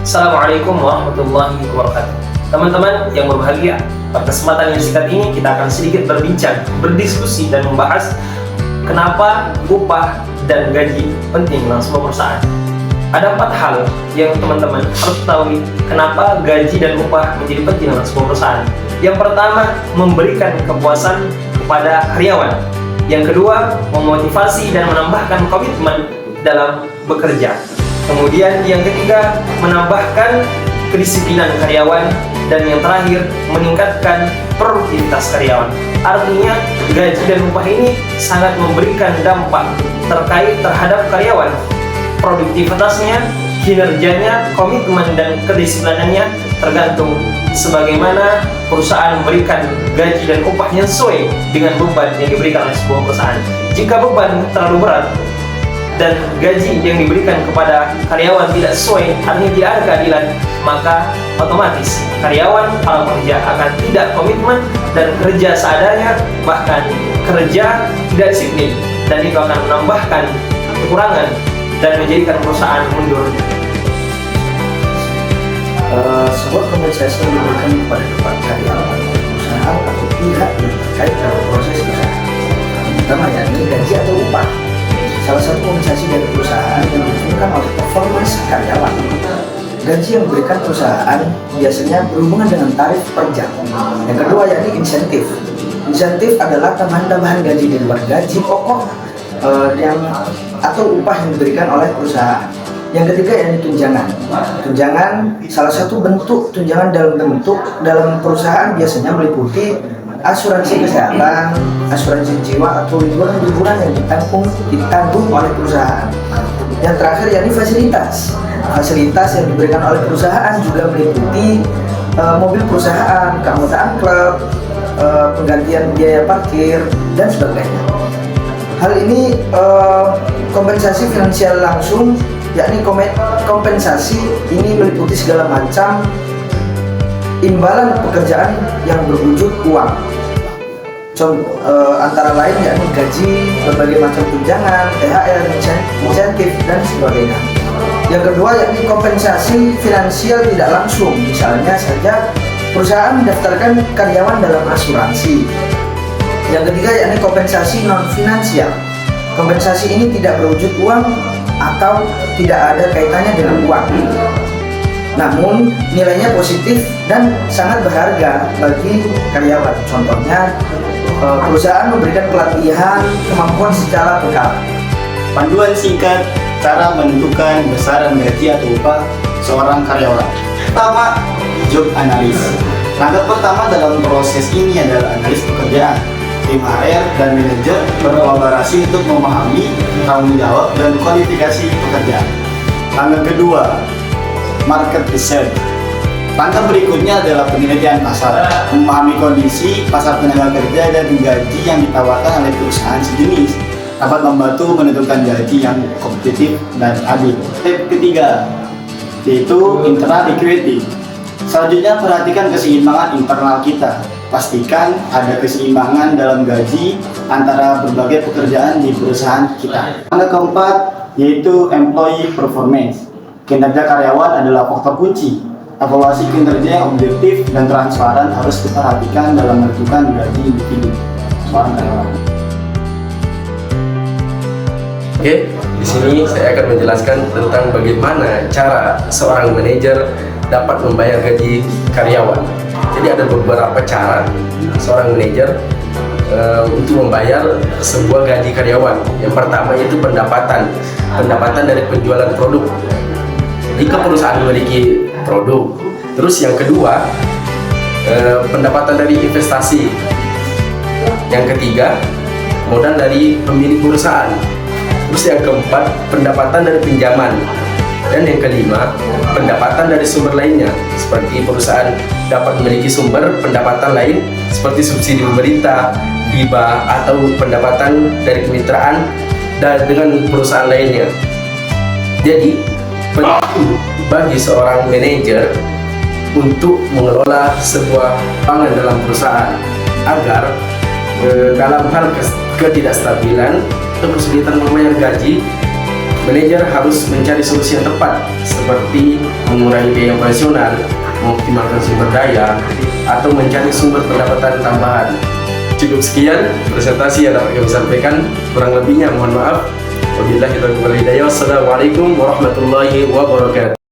Assalamualaikum warahmatullahi wabarakatuh. Teman-teman yang berbahagia, pada kesempatan yang singkat ini kita akan sedikit berbincang, berdiskusi dan membahas kenapa upah dan gaji penting dalam sebuah perusahaan. Ada 4 hal yang teman-teman harus ketahui kenapa gaji dan upah menjadi penting dalam sebuah perusahaan. Yang pertama, memberikan kepuasan kepada karyawan. Yang kedua, memotivasi dan menambahkan komitmen dalam bekerja. Kemudian yang ketiga, menambahkan kedisiplinan karyawan. Dan yang terakhir, meningkatkan produktivitas karyawan. Artinya, gaji dan upah ini sangat memberikan dampak terkait terhadap karyawan. Produktivitasnya, kinerjanya, komitmen dan kedisiplinannya tergantung sebagaimana perusahaan memberikan gaji dan upah yang sesuai dengan beban yang diberikan oleh sebuah perusahaan. Jika beban terlalu berat dan gaji yang diberikan kepada karyawan tidak sesuai, artinya tidak ada keadilan, maka otomatis karyawan para pekerja akan tidak komitmen dan kerja seadanya, bahkan kerja tidak disiplin, dan itu akan menambahkan kekurangan dan menjadikan perusahaan mundur. Sebuah kompensasi yang diberikan kepada karyawan, perusahaan atau pihak yang terkait dalam proses usaha. Pertama, yakni gaji atau upah. Salah satu kompensasi dari perusahaan yang ditentukan oleh performance karyawan. Gaji yang diberikan perusahaan biasanya berhubungan dengan tarif per jam. Yang kedua, yakni insentif. Insentif adalah tambahan gaji di luar gaji pokok atau upah yang diberikan oleh perusahaan. Yang ketiga, yakni tunjangan. Tunjangan, salah satu bentuk tunjangan dalam perusahaan biasanya meliputi asuransi kesehatan, asuransi jiwa atau liburan yang ditanggung oleh perusahaan. Yang terakhir, yakni fasilitas. Fasilitas yang diberikan oleh perusahaan juga meliputi mobil perusahaan, keanggotaan klub, penggantian biaya parkir dan sebagainya. Hal ini kompensasi finansial langsung, yakni kompensasi ini meliputi segala macam imbalan pekerjaan yang berwujud uang. Antara lain yakni gaji, berbagai macam tunjangan, THR, insentif dan sebagainya. Yang kedua, yakni kompensasi finansial tidak langsung. Misalnya saja perusahaan mendaftarkan karyawan dalam asuransi. Yang ketiga, yakni kompensasi non finansial. Kompensasi ini tidak berwujud uang atau tidak ada kaitannya dengan uang, namun nilainya positif dan sangat berharga bagi karyawan. Contohnya, perusahaan memberikan pelatihan kemampuan secara berkala. Panduan singkat cara menentukan besaran gaji atau upah seorang karyawan. Pertama, job analysis. Langkah pertama dalam proses ini adalah analis pekerjaan. Tim HR dan manajer berkolaborasi untuk memahami tanggung jawab dan kualifikasi pekerjaan. Langkah kedua, market research. Langkah berikutnya adalah penelitian pasar, memahami kondisi pasar tenaga kerja dan gaji yang ditawarkan oleh perusahaan sejenis dapat membantu menentukan gaji yang kompetitif dan adil. Step ketiga, yaitu internal equity. Selanjutnya, perhatikan keseimbangan internal kita. Pastikan ada keseimbangan dalam gaji antara berbagai pekerjaan di perusahaan kita. Langkah keempat, yaitu employee performance. Kinerja karyawan adalah faktor kunci. Evaluasi kinerja yang objektif dan transparan harus diperhatikan dalam menentukan gaji individu seorang karyawan. Oke, di sini saya akan menjelaskan tentang bagaimana cara seorang manajer dapat membayar gaji karyawan. Jadi ada beberapa cara seorang manajer untuk membayar sebuah gaji karyawan. Yang pertama yaitu pendapatan dari penjualan produk. Jika perusahaan memiliki produk. Terus yang kedua, pendapatan dari investasi. Yang ketiga, modal dari pemilik perusahaan. Terus yang keempat, pendapatan dari pinjaman. Dan yang kelima, pendapatan dari sumber lainnya, seperti perusahaan dapat memiliki sumber pendapatan lain seperti subsidi pemerintah, hibah, atau pendapatan dari kemitraan dan dengan perusahaan lainnya. Jadi, penting bagi seorang manajer untuk mengelola sebuah keuangan dalam perusahaan agar dalam hal ketidakstabilan atau kesulitan membayar gaji manajer harus mencari solusi yang tepat seperti mengurangi biaya operasional, mengoptimalkan sumber daya, atau mencari sumber pendapatan tambahan. Cukup sekian presentasi yang dapat kami sampaikan. Kurang lebihnya mohon maaf. Wabillahi taufiq wal hidayah. Wassalamualaikum warahmatullahi wabarakatuh.